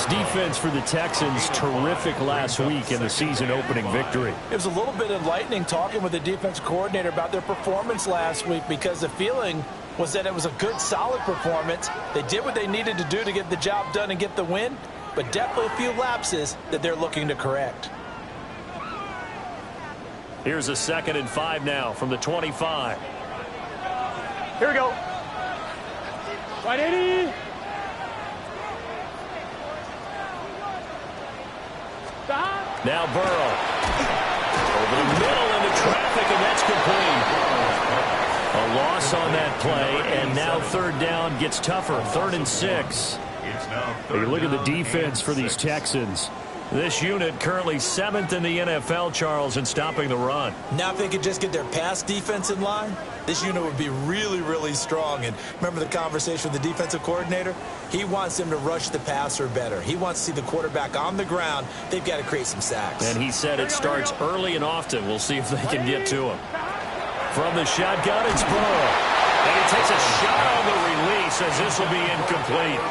This defense for the Texans, terrific last week in the season-opening victory. It was a little bit enlightening talking with the defensive coordinator about their performance last week because the feeling was that it was a good, solid performance. They did what they needed to do to get the job done and get the win, but definitely a few lapses that they're looking to correct. Here's a 2nd and 5 now from the 25. Here we go. Right, 80. Now Burrow. Over the middle into traffic, and that's complete. A loss on that play, and now 3rd down gets tougher. 3rd and 6. You look at the defense for these Texans. This unit currently 7th in the NFL, Charles, in stopping the run. Now if they could just get their pass defense in line, this unit would be really, really strong. And remember the conversation with the defensive coordinator? He wants them to rush the passer better. He wants to see the quarterback on the ground. They've got to create some sacks. And he said it starts early and often. We'll see if they can get to him. From the shotgun, it's Burrow. And he takes a shot on the release as this will be incomplete.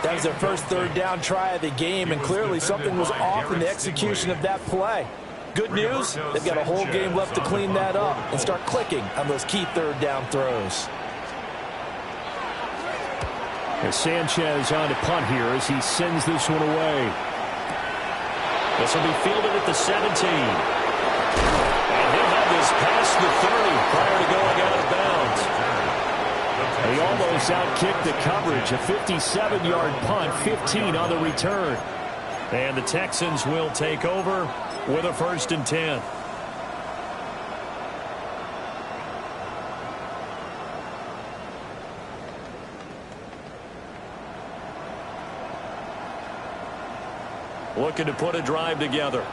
That was their first 3rd down try of the game, and clearly something was off in the execution of that play. Good news, they've got a whole game left to clean that up and start clicking on those key 3rd down throws. As Sanchez on to punt here as he sends this one away. This will be fielded at the 17. And he'll have this past the 30 prior to going out of bounds. He almost outkicked the coverage. A 57-yard punt, 15 on the return. And the Texans will take over with a 1st and 10. Looking to put a drive together.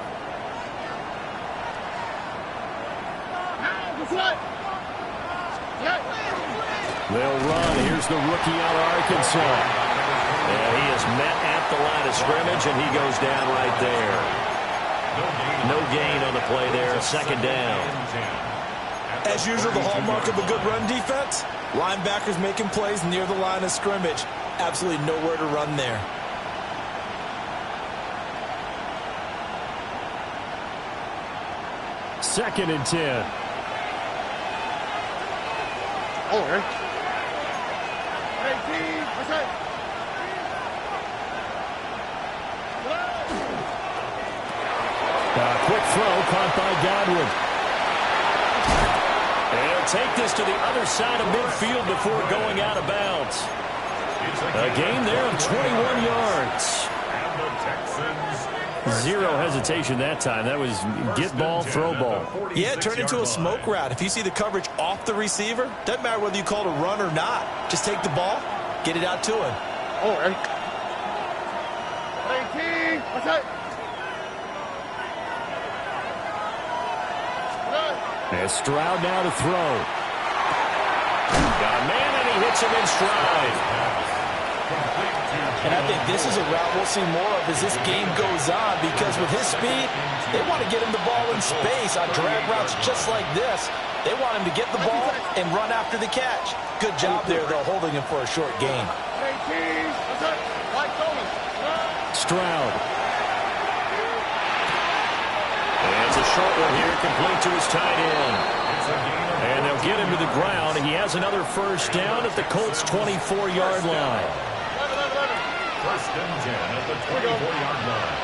They'll run. Here's the rookie out of Arkansas. And he is met at the line of scrimmage, and he goes down right there. No gain on the play there. 2nd down. As usual, the hallmark of a good run defense, linebackers making plays near the line of scrimmage. Absolutely nowhere to run there. Second and 10. Oh, Quick throw caught by Godwin. And he'll take this to the other side of midfield before going out of bounds. A gain there of 21 yards. Zero hesitation that time. That was get ball, throw ball. Yeah, it turned into a smoke route. If you see the coverage off the receiver, doesn't matter whether you call it a run or not. Just take the ball, get it out to him. Oh, 18. What's that? And Stroud now to throw. Got a man, and he hits him in stride. And I think this is a route we'll see more of as this game goes on, because with his speed, they want to get him the ball in space on drag routes just like this. They want him to get the ball and run after the catch. Good job there, though, holding him for a short gain. Stroud. And it's a short one here, complete to his tight end. And they'll get him to the ground. He has another 1st down at the Colts' 24-yard line. 1st and 10 at the 24-yard line.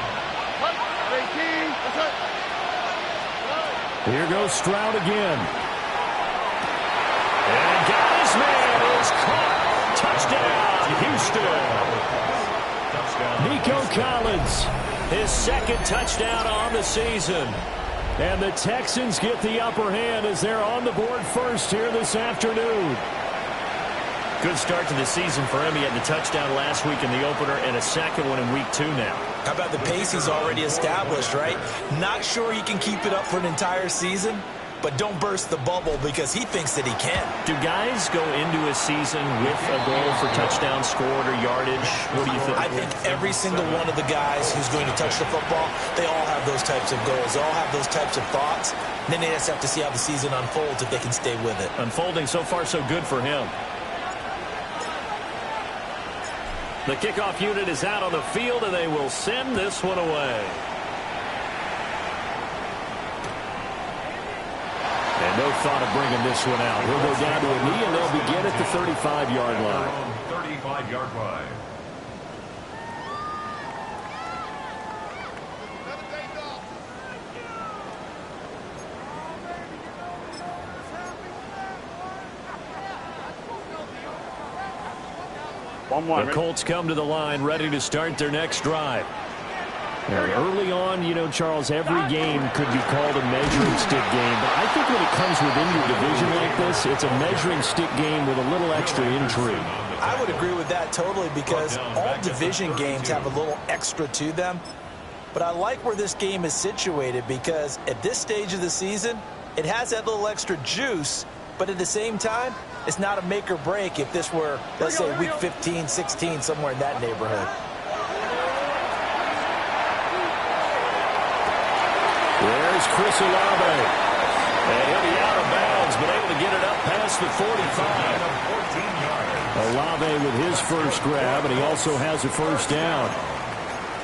Here goes Stroud again. And got his man. Is caught. Touchdown, Houston. Nico Collins, his 2nd touchdown on the season. And the Texans get the upper hand as they're on the board first here this afternoon. Good start to the season for him. He had the touchdown last week in the opener and a 2nd one in week 2 now. How about the pace he's already established, right? Not sure he can keep it up for an entire season, but don't burst the bubble because he thinks that he can. Do guys go into a season with a goal for touchdown scored or yardage? What do you think? I think every single one of the guys who's going to touch the football, they all have those types of goals. They all have those types of thoughts. And then they just have to see how the season unfolds if they can stay with it. Unfolding so far so good for him. The kickoff unit is out on the field, and they will send this one away. And no thought of bringing this one out. He'll go down to a knee, and they'll begin at the 35-yard line. 35-yard line. The Colts come to the line, ready to start their next drive. And early on, you know, Charles, every game could be called a measuring stick game. But I think when it comes within your division like this, it's a measuring stick game with a little extra intrigue. I would agree with that totally, because all division games have a little extra to them. But I like where this game is situated, because at this stage of the season, it has that little extra juice. But at the same time, it's not a make or break if this were, let's say, week 15, 16, somewhere in that neighborhood. There's Chris Olave. And he'll be out of bounds, but able to get it up past the 45. Olave with his first grab, and he also has a first down.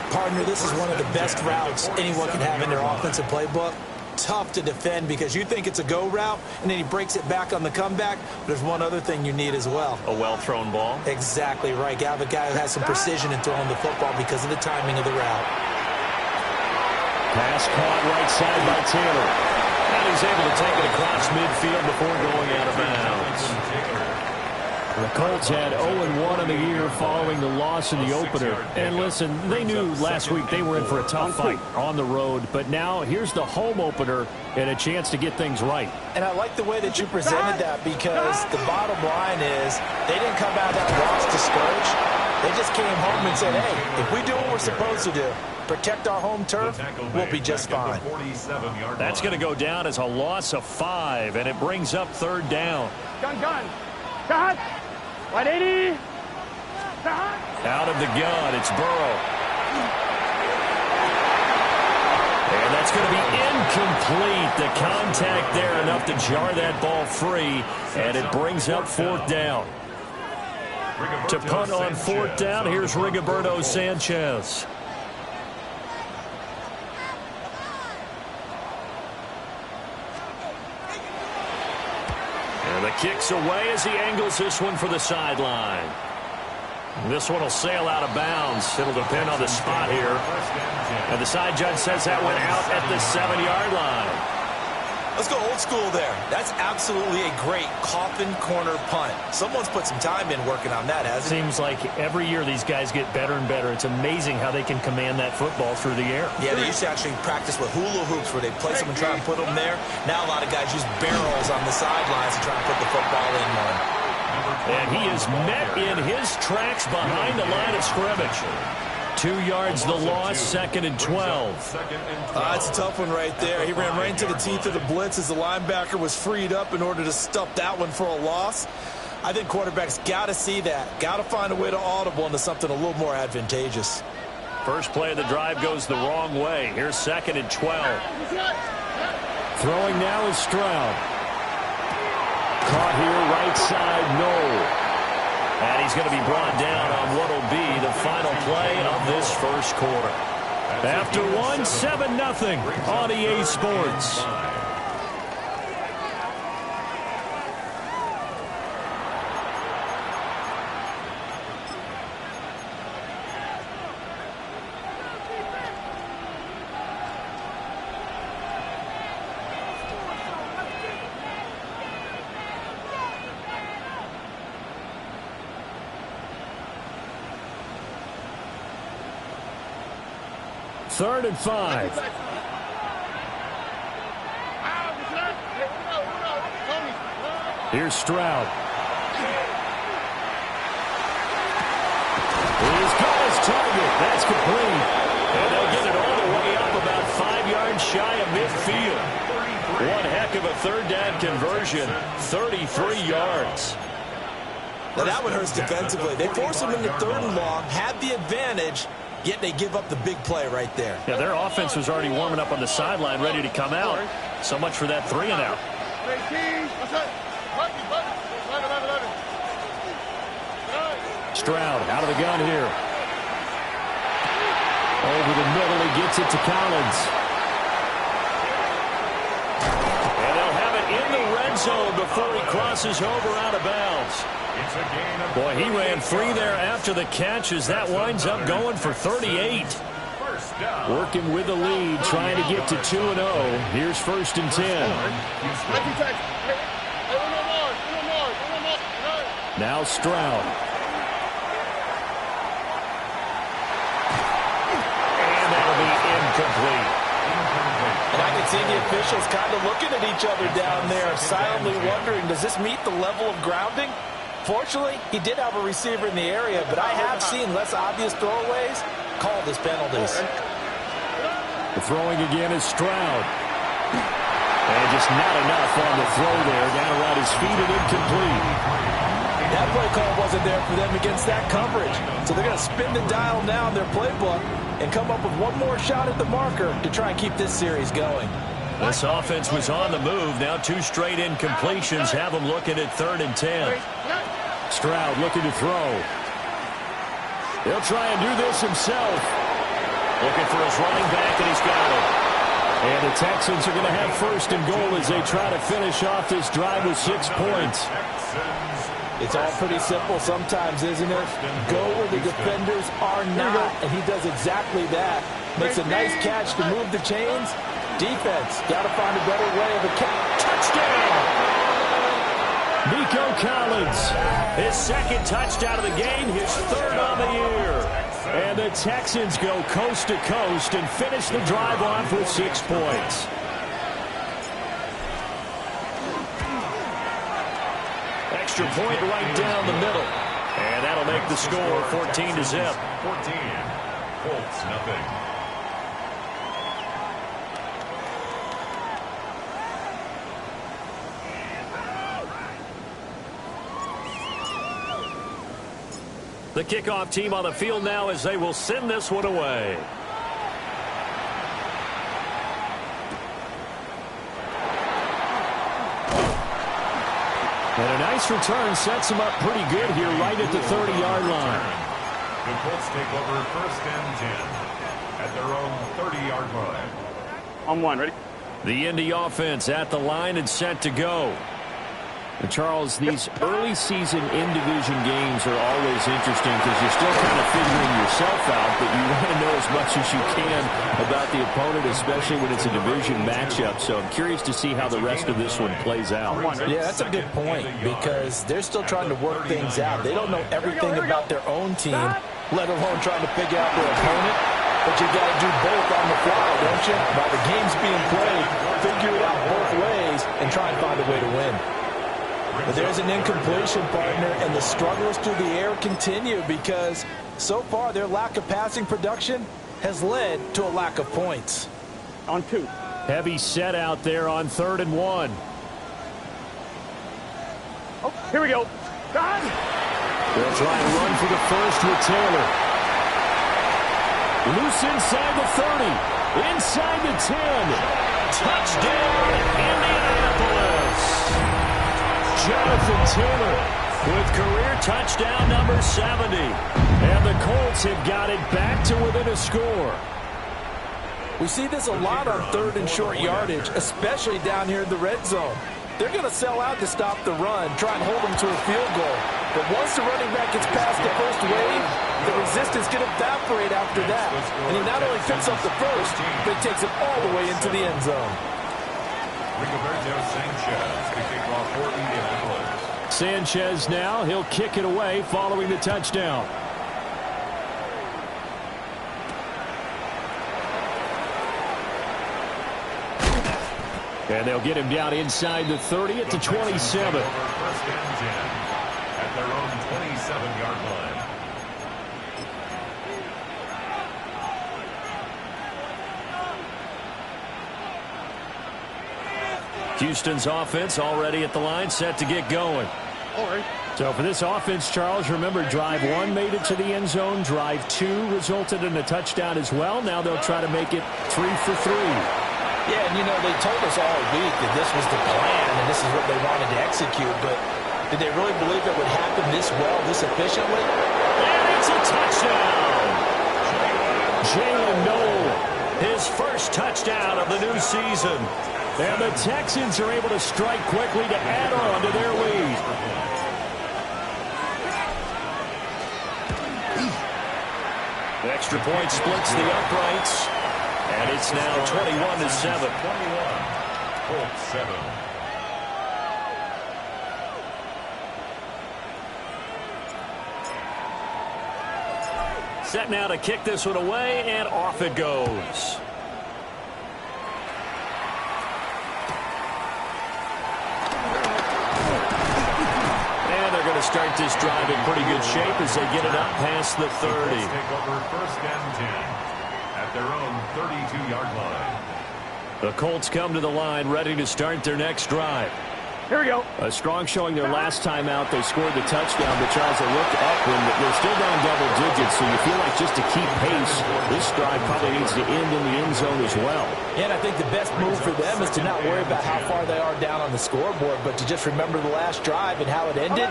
Partner, this is one of the best routes anyone can have in their offensive playbook. Tough to defend because you think it's a go route, and then he breaks it back on the comeback. There's one other thing you need as well. A well-thrown ball? Exactly right. You have a guy who has some precision in throwing the football because of the timing of the route. Pass caught right side by Taylor. And he's able to take it across midfield before going out of bounds. The Colts had 0-1 in the year following the loss in the opener. And listen, they knew last week they were in for a tough fight on the road. But now here's the home opener and a chance to get things right. And I like the way that you presented that, because the bottom line is they didn't come out of that loss discouraged. They just came home and said, hey, if we do what we're supposed to do, protect our home turf, we'll be just fine. That's going to go down as a loss of 5, and it brings up third down. Gun. Cut. 180. Out of the gun, it's Burrow. And that's going to be incomplete. The contact there enough to jar that ball free, and it brings up fourth down. To punt on fourth down, here's Rigoberto Sanchez. And the kick's away as he angles this one for the sideline. This one will sail out of bounds. It'll depend on the spot here. And the side judge says that went out at the 7-yard line. Let's go old school there. That's absolutely a great coffin corner punt. Someone's put some time in working on that, hasn't it? Seems like every year these guys get better and better. It's amazing how they can command that football through the air. Yeah, they used to actually practice with hula hoops where they place them and try and put them there. Now a lot of guys use barrels on the sidelines to try and put the football in one. And he is met in his tracks behind the line of scrimmage. 2 yards the loss, 2nd and 12. That's a tough one right there. He ran right into the teeth of the blitz as the linebacker was freed up in order to stuff that one for a loss. I think quarterbacks got to see that. Got to find a way to audible into something a little more advantageous. First play of the drive goes the wrong way. Here's 2nd and 12. Throwing now is Stroud. Caught here, right side, no. And he's going to be brought down on what will be the final play of this first quarter. After 7-0 on EA Sports. Third and 5. Here's Stroud. He's got his target. That's complete. And they'll get it all the way up about 5 yards shy of midfield. One heck of a third down conversion. 33 yards. Now that one hurts defensively. They force him into 3rd and long, had the advantage, yet they give up the big play right there. Yeah, their offense was already warming up on the sideline, ready to come out. So much for that 3 and out. Stroud out of the gun here. Over the middle, he gets it to Collins. And they'll have it in the red zone before he crosses over out of bounds. Boy, he ran free there after the catch as that winds up going for 38. Working with the lead, trying to get to 2-0. Here's 1st and 10. Now Stroud. And that'll be incomplete. And I can see the officials kind of looking at each other down there, silently wondering, does this meet the level of grounding? Fortunately, he did have a receiver in the area, but I have seen less obvious throwaways called as penalties. The throwing again is Stroud. And just not enough on the throw there. Down around his feet and incomplete. That play call wasn't there for them against that coverage. So they're going to spin the dial now in their playbook and come up with one more shot at the marker to try and keep this series going. This offense was on the move. Now 2 straight incompletions have them looking at 3rd and 10. Stroud looking to throw. He'll try and do this himself. Looking for his running back, and he's got it. And the Texans are going to have 1st and goal as they try to finish off this drive with 6 points. It's all pretty simple sometimes, isn't it? Go where the defenders are not, and he does exactly that. Makes a nice catch to move the chains. Defense, got to find a better way of a catch. Touchdown! Nico Collins, his 2nd touchdown of the game, his 3rd on the year. And the Texans go coast to coast and finish the drive off with 6 points. Extra point right down the middle. And that'll make the score 14-0. 14. Colts, nothing. The kickoff team on the field now as they will send this one away. And a nice return sets them up pretty good here right at the 30-yard line. The Colts take over 1st and 10 at their own 30-yard line. On 1, ready? The Indy offense at the line and set to go. And Charles, these early season in-division games are always interesting because you're still kind of figuring yourself out, but you want to know as much as you can about the opponent, especially when it's a division matchup. So I'm curious to see how the rest of this one plays out. Yeah, that's a good point because they're still trying to work things out. They don't know everything about their own team, let alone trying to figure out their opponent. But you got to do both on the fly, don't you? While the game's being played, figure it out both ways and try and find a way to win. But there's an incompletion, partner, and the struggles through the air continue because so far their lack of passing production has led to a lack of points. On 2. Heavy set out there on 3rd and 1. Oh, here we go. God. They'll try and run for the first with Taylor. Loose inside the 30. Inside the 10. Touchdown, Indianapolis. Jonathan Taylor with career touchdown number 70. And the Colts have got it back to within a score. We see this a lot on 3rd and short yardage, especially down here in the red zone. They're going to sell out to stop the run, try and hold them to a field goal. But once the running back gets past the first wave, the resistance can evaporate after that. And he not only picks up the first, but he takes it all the way into the end zone. Sanchez now, he'll kick it away following the touchdown. And they'll get him down inside the 30 at the 27. First and 10 at their own 27-yard line. Houston's offense already at the line, set to get going. So for this offense, Charles, remember, drive 1 made it to the end zone. Drive 2 resulted in a touchdown as well. Now they'll try to make it 3 for 3. Yeah, and you know, they told us all week that this was the plan and this is what they wanted to execute, but did they really believe it would happen this well, this efficiently? It's a touchdown. Jalen Noel, his first touchdown of the new season. And the Texans are able to strike quickly to add on to their lead. The extra point splits the uprights. And it's now 21-7. 21. Colt 7. Set now to kick this one away, and off it goes. Start this drive in pretty good shape as they get it up past the 30. Take over first and 10 at their own 32-yard line. The Colts come to the line ready to start their next drive. Here we go. A strong showing their last time out. They scored the touchdown, but Charles, they looked up when they're still down double digits, so you feel like just to keep pace, this drive probably needs to end in the end zone as well. And I think the best move for them is to not worry about how far they are down on the scoreboard, but to just remember the last drive and how it ended.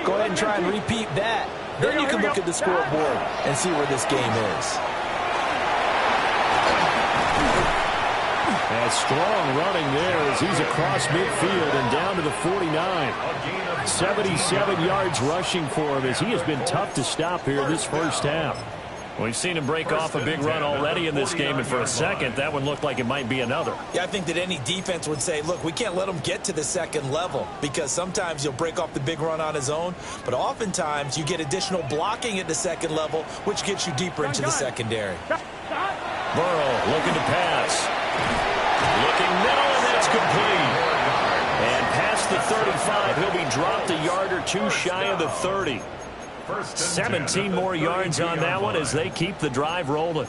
Go ahead and try and repeat that. Then you can look at the scoreboard and see where this game is. And strong running there as he's across midfield and down to the 49. 77 yards rushing for him as he has been tough to stop here this first half. We've seen him break off a big run already in this game, and for a second, that one looked like it might be another. Yeah, I think that any defense would say, look, we can't let him get to the second level because sometimes you'll break off the big run on his own, but oftentimes you get additional blocking at the second level, which gets you deeper into the secondary. Burrow looking to pass. Looking middle, and that's complete. And past the 35, he'll be dropped a yard or two shy of the 30. 17 more yards on that one as they keep the drive rolling.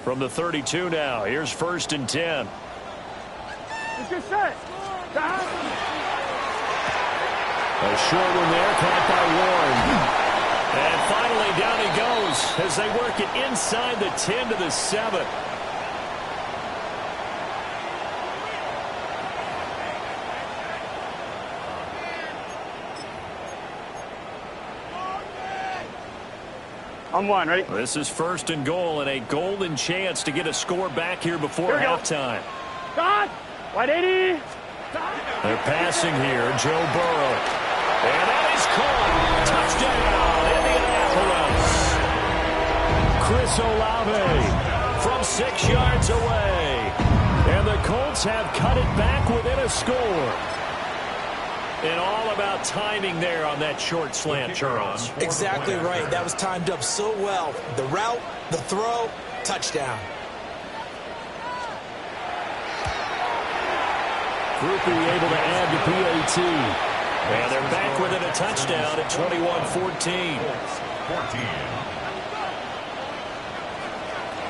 From the 32 now, here's first and 10. Get set. A short one there, caught by Warren. And finally down he goes as they work it inside the 10 to the 7. On one, ready? This is first and goal and a golden chance to get a score back here before halftime. God! 180! They're passing here, Joe Burrow. And that is caught. Touchdown, Indianapolis. Chris Olave from 6 yards away. And the Colts have cut it back within a score. And all about timing there on that short slant, Charles. Exactly right. That was timed up so well. The route, the throw, touchdown. Groupie able to add to PAT. And they're back within a touchdown at 21-14. 14.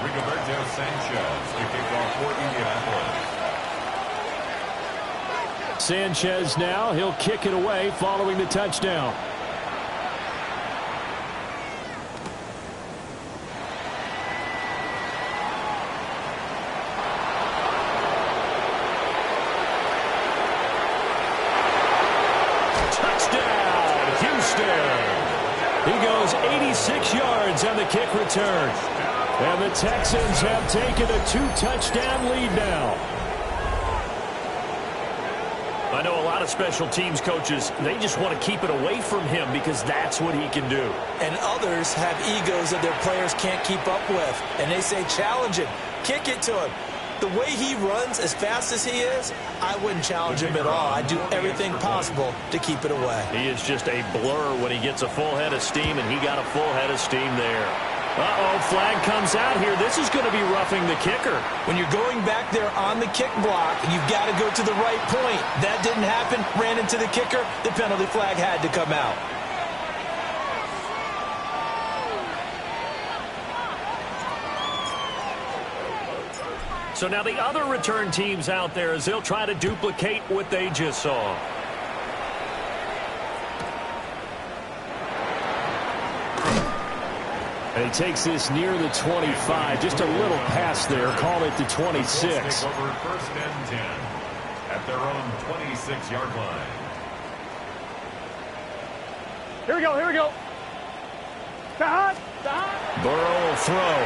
Rigoberto Sanchez to kick off for Indianapolis. Sanchez now, he'll kick it away following the touchdown. Touchdown, Houston. He goes 86 yards on the kick return. And the Texans have taken a 2-touchdown lead now. I know a lot of special teams coaches, they just want to keep it away from him because that's what he can do. And others have egos that their players can't keep up with. And they say, challenge him, kick it to him. The way he runs as fast as he is, I wouldn't challenge him at all. I'd do everything possible to keep it away. He is just a blur when he gets a full head of steam, and he got a full head of steam there. Uh-oh, flag comes out here. This is going to be roughing the kicker. When you're going back there on the kick block, you've got to go to the right point. That didn't happen, ran into the kicker. The penalty flag had to come out. So now the other return teams out there as they'll try to duplicate what they just saw. And he takes this near the 25. Just a little pass there. Call it the 26. Over first and 10 at at their own 26-yard line. Here we go, here we go. Burrow will throw.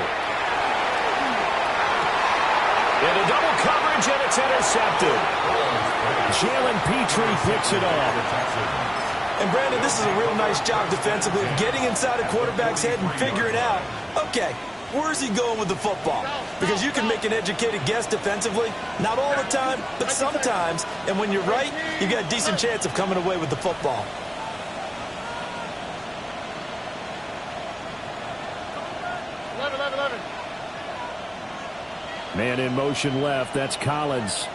Into double coverage, and it's intercepted. Jalen Petrie picks it off. And, Brandon, this is a real nice job defensively of getting inside a quarterback's head and figuring out, okay, where's he going with the football? Because you can make an educated guess defensively. Not all the time, but sometimes. And when you're right, you've got a decent chance of coming away with the football. Man in motion left. That's Collins.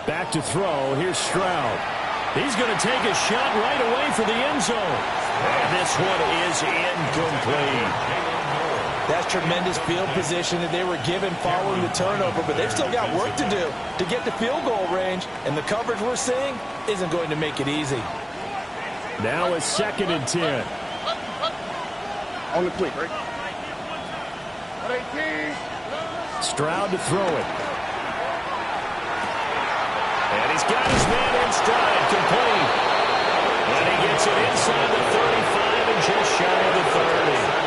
Back to throw. Here's Stroud. He's going to take a shot right away for the end zone. And this one is incomplete. That's tremendous field position that they were given following the turnover, but they've still got work to do to get to field goal range, and the coverage we're seeing isn't going to make it easy. Now it's 2nd and 10. On the cleat, right? Stroud to throw it. And he's got his man in stride, complete. And he gets it inside the 35 and just shy of the 30.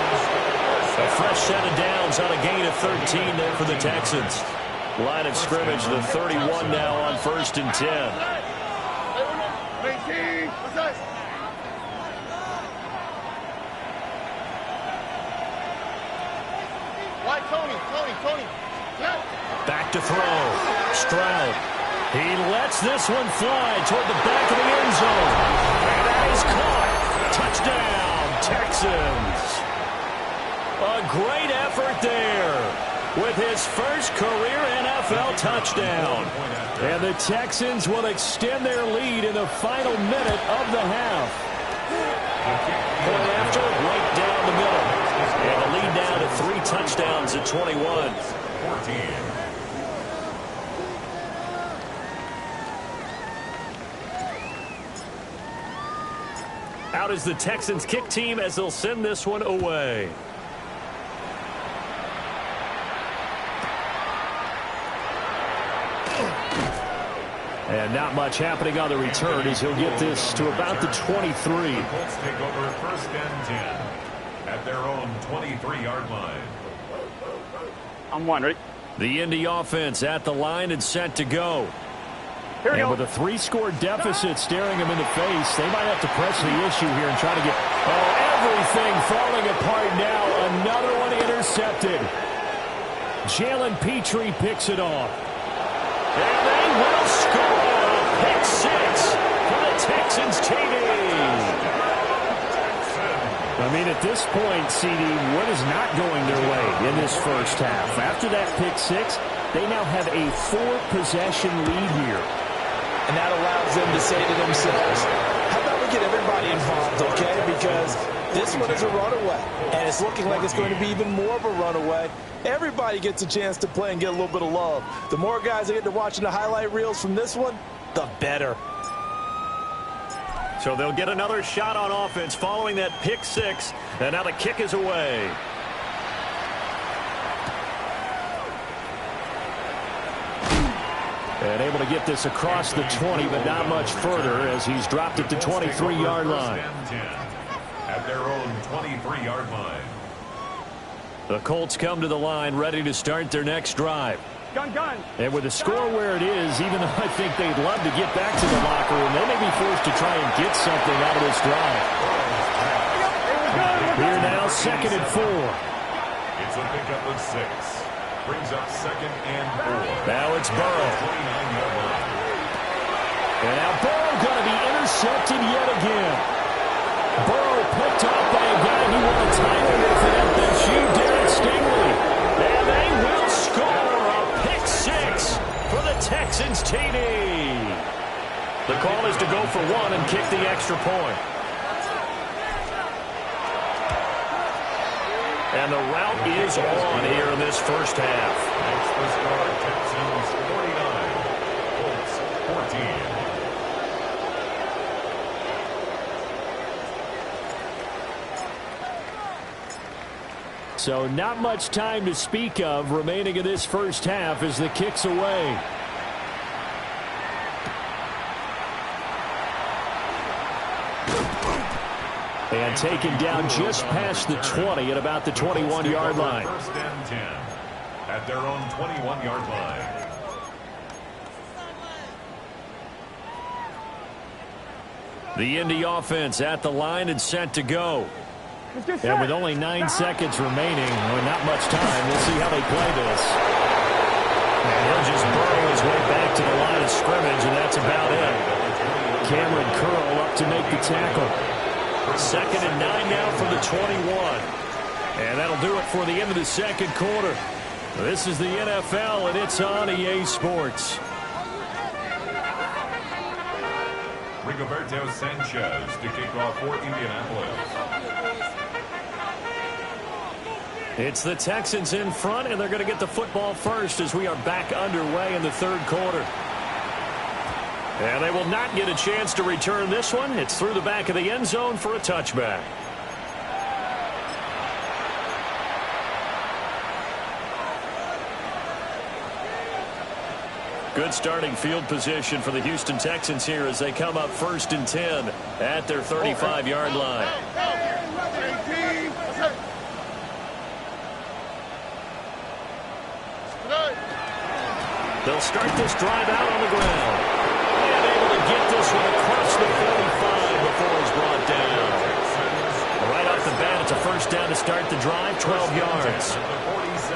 A fresh set of downs on a gain of 13 there for the Texans. Line of scrimmage, the 31 now on 1st and 10. Back to throw. Stroud. He lets this one fly toward the back of the end zone. And that is caught. Touchdown, Texans. A great effort there with his first career NFL touchdown. And the Texans will extend their lead in the final minute of the half. Point after, right down the middle. And the lead now to 3 touchdowns at 21-14. Out is the Texans kick team as they'll send this one away. And not much happening on the return as he'll get this to about the 23. The Colts take over 1st and 10 at their own 23-yard line. I'm 1, ready? The Indy offense at the line and set to go. Here we And go. with a 3-score deficit staring them in the face, they might have to press the issue here and try to get everything falling apart now. Another one intercepted. Jalen Petrie picks it off. And they will score a pick 6 for the Texans TD. I mean, at this point, CD, what is not going their way in this first half? After that pick 6, they now have a 4-possession lead here. And that allows them to say to themselves, how about we get everybody involved, okay? Because this one is a runaway, and it's looking like it's going to be even more of a runaway. Everybody gets a chance to play and get a little bit of love. The more guys that get to watching the highlight reels from this one, the better. So they'll get another shot on offense following that pick 6, and now the kick is away. And able to get this across the 20, but not much further as he's dropped it to 23-yard line. At their own 23-yard line. The Colts come to the line ready to start their next drive. Gun. And with the score where it is, even though I think they'd love to get back to the locker room, they may be forced to try and get something out of this drive. Here now, 2nd and 4. It's a pickup of 6. Brings up 2nd and 4. Now it's Burrow. 29-yard line. And now Burrow going to be intercepted yet again. Burrow picked off by a guy who won a title with at FSU, Derek Stingley. And they will score a pick 6 for the Texans TD. The call is to go for 1 and kick the extra point. And the route is on here in this first half. Next the score, Texans 49, Colts 14. So not much time to speak of remaining in this first half as the kick's away. And taken down just past the 20 at about the 21-yard line. First and 10 at their own 21-yard line. The Indy offense at the line and set to go. And with only 9 seconds remaining, well, not much time, we'll see how they play this. And he'll just burrow his way back to the line of scrimmage, and that's about it. Cameron Curl up to make the tackle. 2nd and 9 now from the 21. And that'll do it for the end of the second quarter. This is the NFL, and it's on EA Sports. Rigoberto Sanchez to kick off for Indianapolis. It's the Texans in front, and they're going to get the football first as we are back underway in the third quarter. And they will not get a chance to return this one. It's through the back of the end zone for a touchback. Good starting field position for the Houston Texans here as they come up 1st and 10 at their 35-yard line. They'll start this drive out on the ground. And able to get this one across the 45 before it's brought down. Right off the bat, it's a first down to start the drive, 12 yards.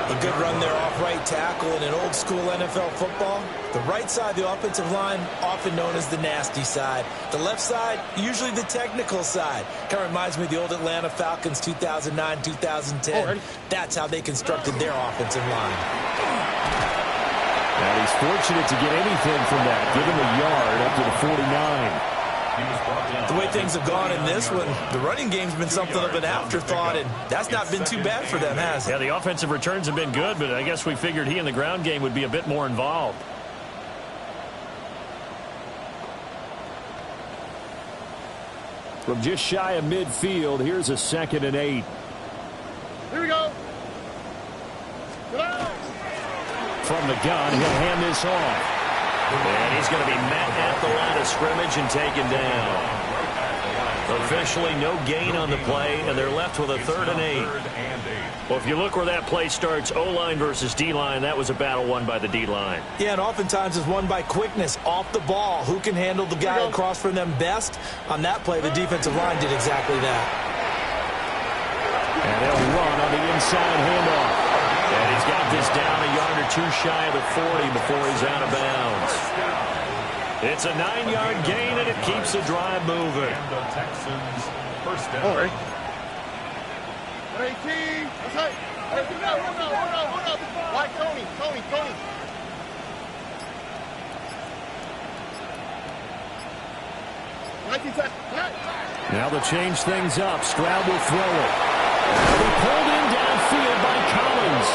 A good run there off right tackle in an old school NFL football. The right side, the offensive line, often known as the nasty side. The left side, usually the technical side. Kind of reminds me of the old Atlanta Falcons 2009-2010. That's how they constructed their offensive line. And he's fortunate to get anything from that. Give him a yard up to the 49. The way things have gone in this one, the running game's been something of an afterthought, and that's not been too bad for them, has it? Yeah, the offensive returns have been good, but I guess we figured he in the ground game would be a bit more involved. From just shy of midfield, here's a 2nd and 8. Here we go. From the gun, he'll hand this off. And he's going to be met at the line of scrimmage and taken down. Officially no gain on the play, and they're left with a 3rd and 8. Well, if you look where that play starts, O-line versus D-line, that was a battle won by the D-line. Yeah, and oftentimes it's won by quickness off the ball. Who can handle the guy across from them best? On that play, the defensive line did exactly that. And they'll run on the inside handoff. And he's got this down a yard or 2 shy of the 40 before he's out of bounds. It's a 9-yard gain, and it keeps the drive moving. And the Texans first down. 18. That's right. Hold up. Why, Tony. Now to change things up, Stroud will throw it. And he pulled in downfield by Collins.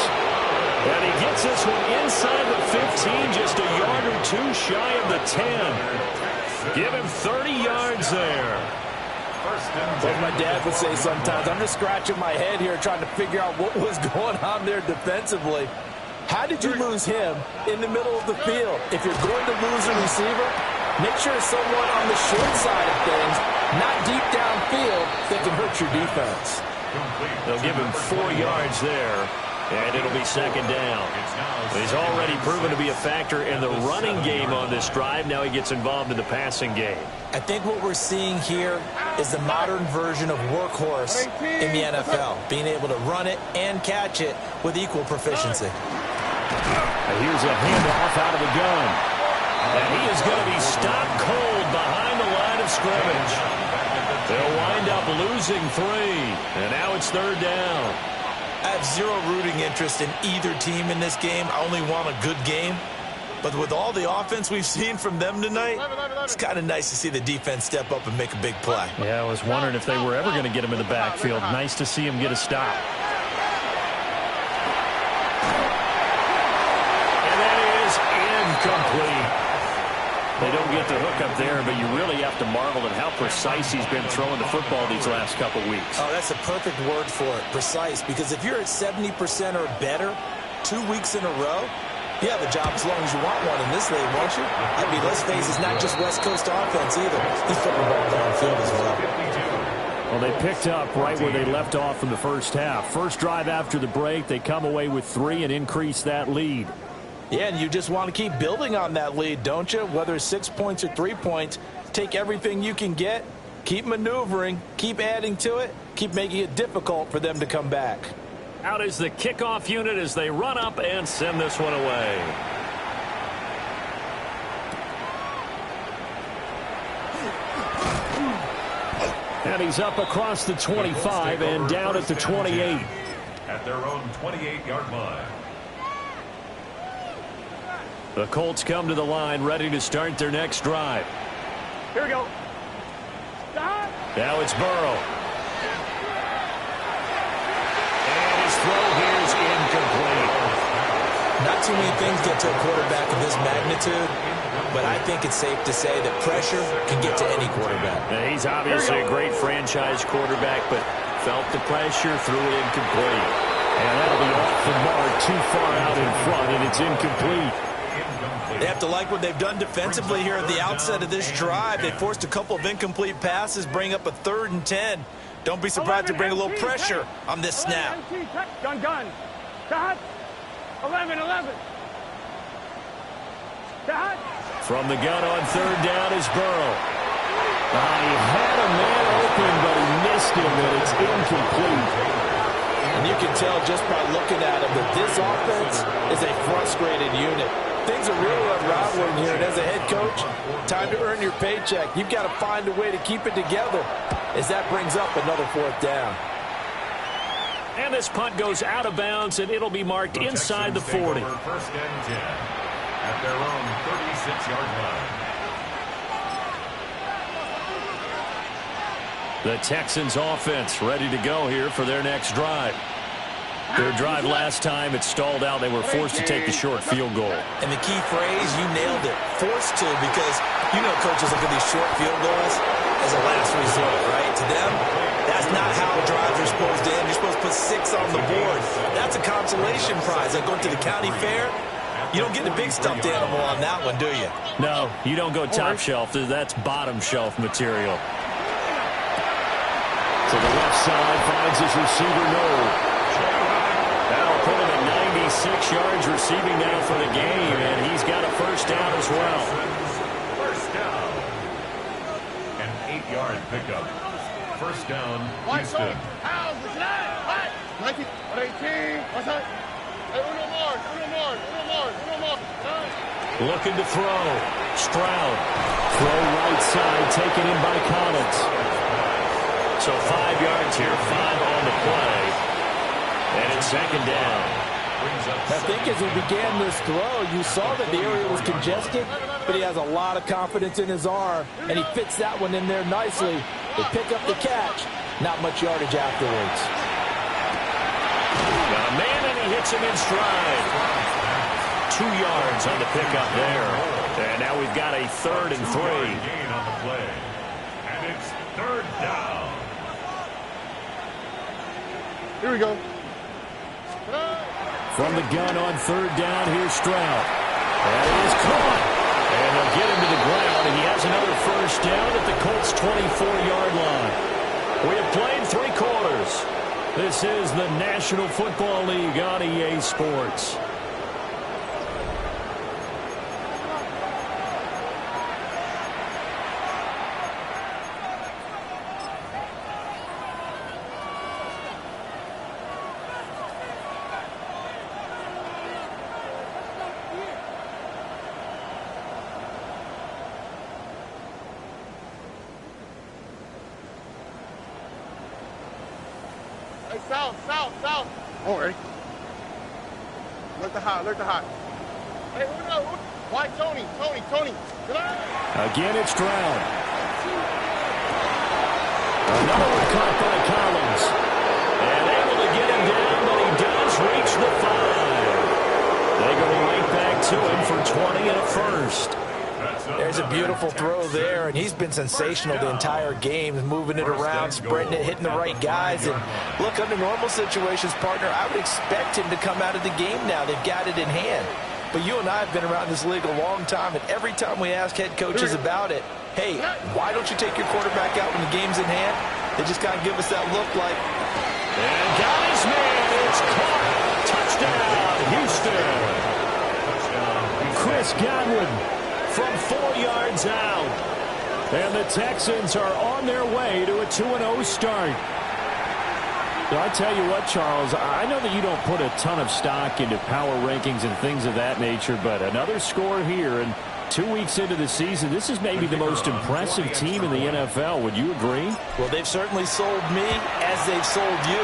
And he gets this one inside the 15, just a yard or 2 shy of the 10. Give him 30 yards there. Like my dad would say sometimes, I'm just scratching my head here trying to figure out what was going on there defensively. How did you lose him in the middle of the field? If you're going to lose a receiver, make sure it's someone on the short side of things, not deep downfield, that can hurt your defense. They'll give him 4 yards there, and it'll be 2nd down. He's already proven to be a factor in the running game on this drive. Now he gets involved in the passing game. I think what we're seeing here is the modern version of workhorse in the NFL, being able to run it and catch it with equal proficiency. And here's a handoff out of the gun. And he is going to be stopped cold behind the line of scrimmage. They'll wind up losing 3, and now it's 3rd down. I have zero rooting interest in either team in this game. I only want a good game. But with all the offense we've seen from them tonight, it's kind of nice to see the defense step up and make a big play. Yeah, I was wondering if they were ever going to get him in the backfield. Nice to see him get a stop. And that is incomplete. They don't get the hook up there, but you really have to marvel at how precise he's been throwing the football these last couple weeks. Oh, that's a perfect word for it, precise, because if you're at 70% or better 2 weeks in a row, You have a job as long as you want one in this league, won't you? I mean, let's face it, it's not just West Coast offense either. He's flipping the ball downfield as well. Well, they picked up right where they left off in the first half. First drive after the break, they come away with 3 and increase that lead. Yeah, and you just want to keep building on that lead, don't you? Whether it's 6 points or 3 points, take everything you can get, keep maneuvering, keep adding to it, keep making it difficult for them to come back. Out is the kickoff unit as they run up and send this one away. And he's up across the 25 and down at the 28. At their own 28-yard line. The Colts come to the line ready to start their next drive. Here we go. Now it's Burrow. And his throw here is incomplete. Not too many things get to a quarterback of this magnitude, but I think it's safe to say that pressure can get to any quarterback. Now, he's obviously a great franchise quarterback, but felt the pressure, threw it incomplete. And that'll be off the mark, too far out in front, and it's incomplete. They have to like what they've done defensively here at the outset of this drive. They forced a couple of incomplete passes, bring up a 3rd and 10. Don't be surprised to bring a little pressure on this snap. Gun. Dot. 11. Dot. From the gun on 3rd down is Burrow. He had a man open, but he missed him, and it's incomplete. And you can tell just by looking at him that this offense is a frustrated unit. Things are really unraveling here, and as a head coach, time to earn your paycheck. You've got to find a way to keep it together as that brings up another 4th down. And this punt goes out of bounds, and it'll be marked inside the 40. First and 10 at their own 36-yard line. The Texans offense ready to go here for their next drive. Their drive last time, it stalled out. They were forced to take the short field goal. And the key phrase, you nailed it, forced to, because you know coaches look at these short field goals as a last resort, right? To them, that's not how drives are supposed to end. You're supposed to put 6 on the board. That's a consolation prize. Like going to the county fair, you don't get the big stuffed animal on that one, do you? No, you don't go top shelf. That's bottom shelf material. To the left side, finds his receiver, Noel. That'll put him at 96 yards receiving now for the game, and he's got a first down as well. First down. An 8-yard pickup. First down, Houston. 118. What's that? Uno more. Looking to throw. Stroud. Throw right side, taken in by Collins. So 5 yards here, 5 on the play. And it's second down. I think as he began this throw, you saw that the area was congested, but he has a lot of confidence in his arm, and he fits that one in there nicely. They pick up the catch, not much yardage afterwards. Got a man, and he hits him in stride. 2 yards on the pickup there. And now we've got a 3rd and 3. Gain on the play. And it's 3rd down. Here we go. From the gun on 3rd down, here's Stroud. And it is caught. And they'll get him to the ground, and he has another first down at the Colts' 24-yard line. We have played 3 quarters. This is the National Football League on EA Sports. Hey, south. Don't worry. Look the hot. Hey, Uno. Why, Tony. Get out. Again, it's Stroud. Another one caught by Collins. And able to get him down, but he does reach the 5. They go right back to him for 20 and a first. There's a beautiful throw there, and he's been sensational the entire game, moving it around, spreading it, hitting the right guys. And look, under normal situations, partner, I would expect him to come out of the game now. They've got it in hand. but you and I have been around this league a long time, and every time we ask head coaches about it, hey, why don't you take your quarterback out when the game's in hand? They just kind of give us that look like, and got his man. It's caught. Touchdown, Houston. Chris Godwin from 4 yards out. And the Texans are on their way to a 2-0 start. So I tell you what, Charles, I know that you don't put a ton of stock into power rankings and things of that nature, but another score here, and 2 weeks into the season, this is maybe the most impressive team in the NFL. Would you agree? Well, they've certainly sold me as they've sold you,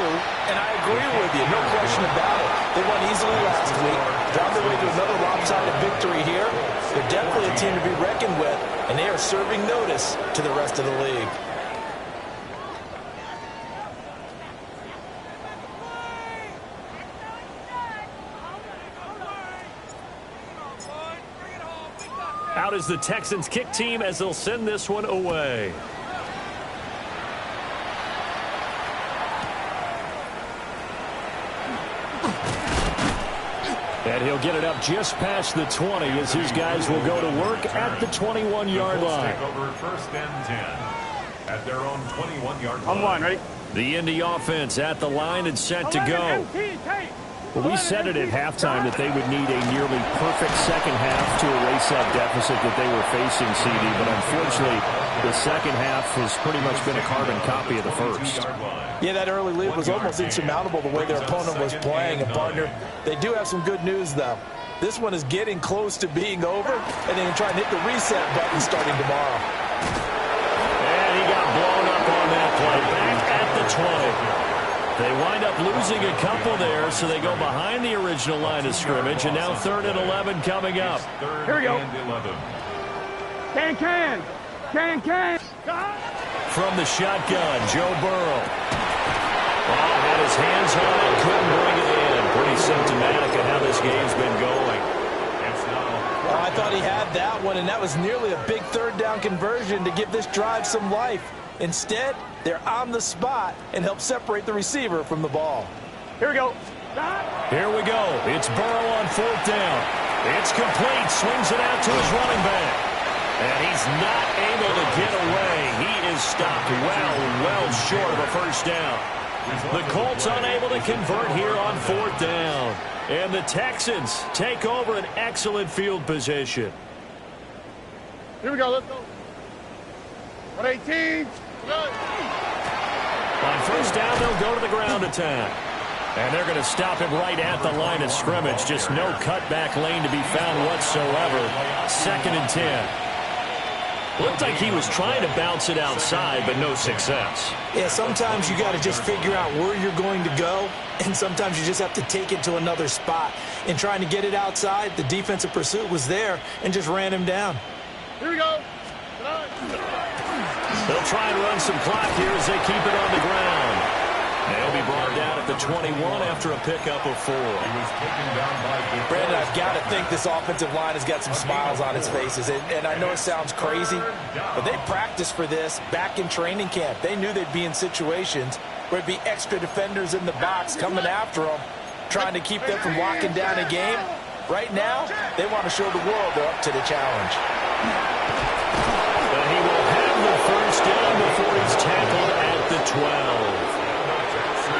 and I agree with you, no question about it. They won easily last week, found their way to another lopsided victory here. They're definitely a team to be reckoned with, and they are serving notice to the rest of the league. Out is the Texans kick team as they'll send this one away. And he'll get it up just past the 20 as these guys will go to work at the 21-yard line. Take over 1st and 10 at their own 21-yard line. On one, ready? The Indy offense at the line and set to go. Well, we said it at halftime that they would need a nearly perfect second half to erase that deficit that they were facing, CD. But unfortunately, the second half has pretty much been a carbon copy of the first. Yeah, that early lead was almost insurmountable the way their opponent was playing. And, partner, they do have some good news, though. This one is getting close to being over, and they can try and hit the reset button starting tomorrow. And he got blown up on that play. Back at the 20. They wind up losing a couple there, so they go behind the original line of scrimmage, and now 3rd and 11 coming up. Here we go. Can. From the shotgun, Joe Burrow. Oh, had his hands on it, couldn't bring it in. Pretty symptomatic of how this game's been going. Well, I thought he had that one, and that was nearly a big 3rd down conversion to give this drive some life. Instead, they're on the spot and help separate the receiver from the ball. Here we go. Here we go. It's Burrow on 4th down. It's complete. Swings it out to his running back. And he's not able to get away. He is stopped well short of a 1st down. The Colts unable to convert here on 4th down. And the Texans take over an excellent field position. Here we go. Let's go. 118. On 1st down, they'll go to the ground attack. And they're going to stop him right at the line of scrimmage. Just no cutback lane to be found whatsoever. 2nd and 10. Looked like he was trying to bounce it outside, but no success. Yeah, sometimes you got to just figure out where you're going to go, and sometimes you just have to take it to another spot. In trying to get it outside, the defensive pursuit was there and just ran him down. Here we go. They'll try and run some clock here as they keep it on the ground. They'll be brought down at the 21 after a pickup of 4. Brandon, I've got to think this offensive line has got some smiles on its faces. And I know it sounds crazy, but they practiced for this back in training camp. They knew they'd be in situations where it'd be extra defenders in the box coming after them, trying to keep them from locking down a game. Right now, they want to show the world they're up to the challenge. But he will have the 1st down before he's tackled at the 12.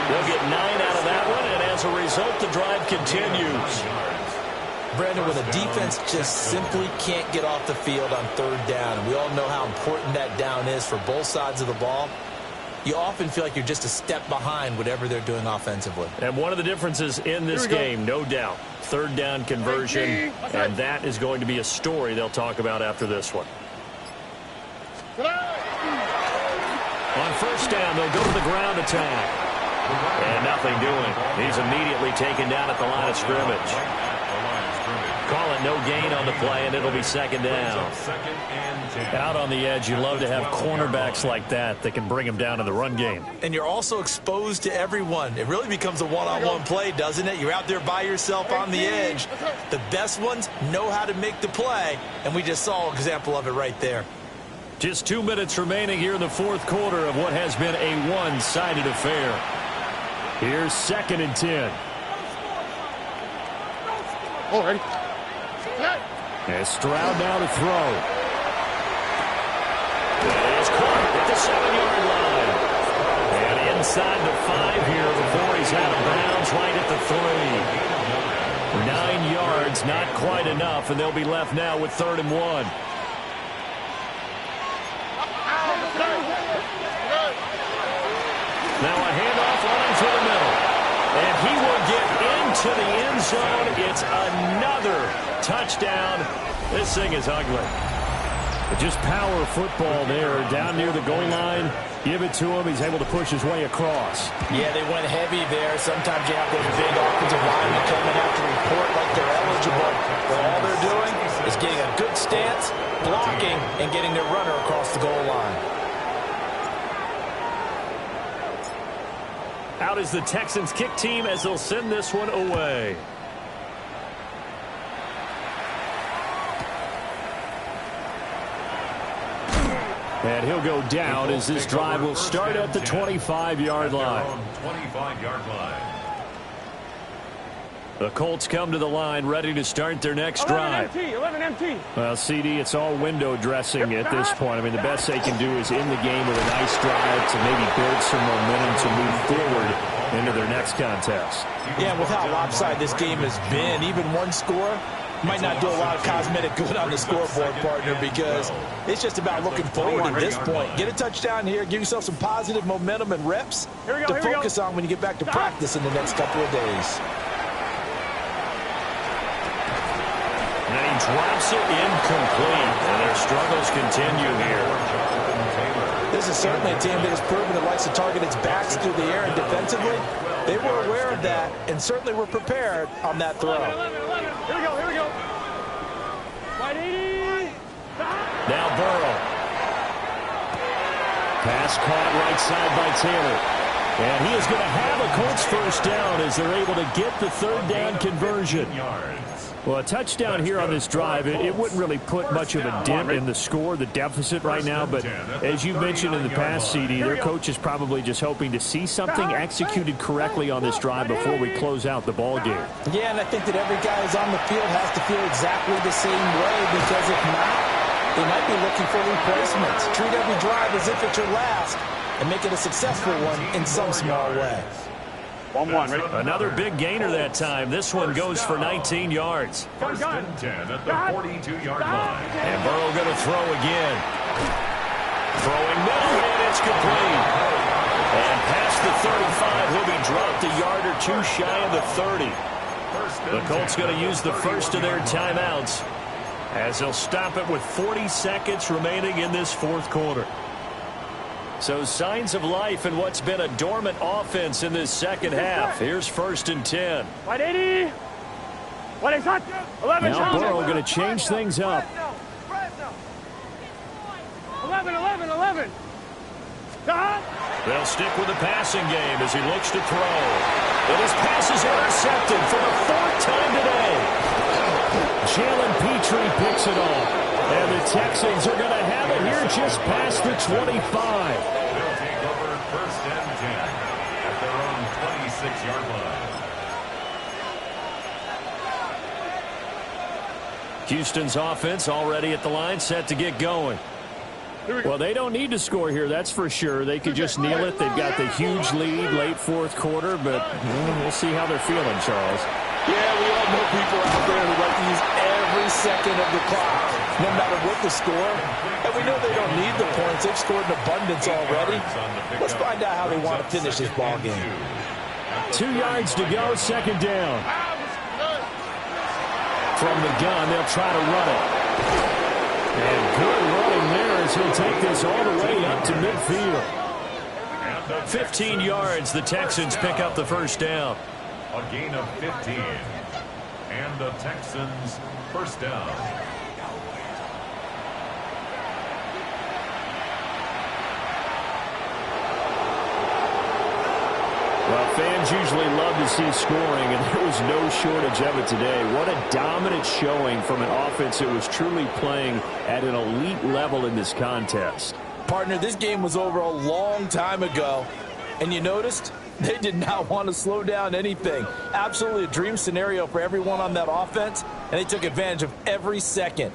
They'll get 9 out of that one, and as a result, the drive continues. Brandon, when a defense just simply can't get off the field on 3rd down, and we all know how important that down is for both sides of the ball, you often feel like you're just a step behind whatever they're doing offensively. And one of the differences in this game, no doubt, 3rd down conversion, and that is going to be a story they'll talk about after this one. On 1st down, they'll go to the ground attack. And nothing doing. He's immediately taken down at the line of scrimmage. Call it no gain on the play, and it'll be 2nd down. Out on the edge, you love to have cornerbacks like that can bring him down in the run game. And you're also exposed to everyone. It really becomes a one-on-one play, doesn't it? You're out there by yourself on the edge. The best ones know how to make the play, and we just saw an example of it right there. Just 2 minutes remaining here in the 4th quarter of what has been a one-sided affair. Here's 2nd and 10. Oh, ready? And Stroud now to throw. It is caught at the 7-yard line. And inside the 5 here before he's out of bounds right at the 3. 9 yards, not quite enough, and they'll be left now with 3rd and 1. Now a handoff running through the middle. And he will get into the end zone. It's another touchdown. This thing is ugly. But just power football there. Down near the goal line. Give it to him. He's able to push his way across. Yeah, they went heavy there. Sometimes you have those big offensive linemen coming out to report like they're eligible. But all they're doing is getting a good stance, blocking, and getting their runner across the goal line. Out is the Texans kick team as they'll send this one away. And he'll go down as this drive will start at the 25-yard line. 25-yard line. The Colts come to the line ready to start their next drive. 11 MT. Well, CD, it's all window dressing at this point. I mean, the best they can do is in the game with a nice drive to maybe build some momentum to move forward into their next contest. Yeah, with how lopsided this game has been, even one score might not do a lot of cosmetic good on the scoreboard, partner, because it's just about looking forward at this point. Get a touchdown here, give yourself some positive momentum and reps to focus on when you get back to practice in the next couple of days. And he drops it incomplete, and their struggles continue here. This is certainly a team that has proven it likes to target its backs through the air and defensively. They were aware of that and certainly were prepared on that throw. 11. Here we go. Wide 80. Now Burrow. Pass caught right side by Taylor. And he is going to have a Colts first down as they're able to get the 3rd down conversion. Well, a touchdown here on this drive, it wouldn't really put much of a dent in the score, the deficit right now. But as you mentioned in the past, CD, their coach is probably just hoping to see something executed correctly on this drive before we close out the ball game. Yeah, and I think that every guy who's on the field has to feel exactly the same way, because if not, they might be looking for replacements. Treat every drive as if it's your last and make it a successful one in some small way. 1-1, ready? Another big gainer that time. This one goes for 19 yards. 1st and 10 at the 42-yard line. And Burrow going to throw again. Throwing middle, and it's complete. And past the 35, he'll be dropped a yard or two shy of the 30. The Colts going to use the first of their timeouts as they'll stop it with 40 seconds remaining in this 4th quarter. So signs of life in what's been a dormant offense in this second half. Here's 1st and 10. 180. 11. Now Burrow going to change things up. 11. They'll stick with the passing game as he looks to throw. And his pass is intercepted for the 4th time today. Jalen Petrie picks it off. And the Texans are going to have it here just past the 25. They'll take over 1st and 10 at their own 26-yard line. Houston's offense already at the line, set to get going. Well, they don't need to score here, that's for sure. They could just kneel it. They've got the huge lead late 4th quarter, but we'll see how they're feeling, Charles. Yeah, we all know people out there who like to use every second of the clock, no matter what the score. And we know they don't need the points. They've scored in abundance already. Let's find out how they want to finish this ball game. 2 yards to go, 2nd down. From the gun, they'll try to run it. And good running there as he'll take this all the way up to midfield. 15 yards, the Texans pick up the first down. A gain of 15. And the Texans first down. Well, fans usually love to see scoring, and there was no shortage of it today. What a dominant showing from an offense that was truly playing at an elite level in this contest. Partner, this game was over a long time ago, and you noticed They did not want to slow down anything. Absolutely a dream scenario for everyone on that offense, and they took advantage of every second.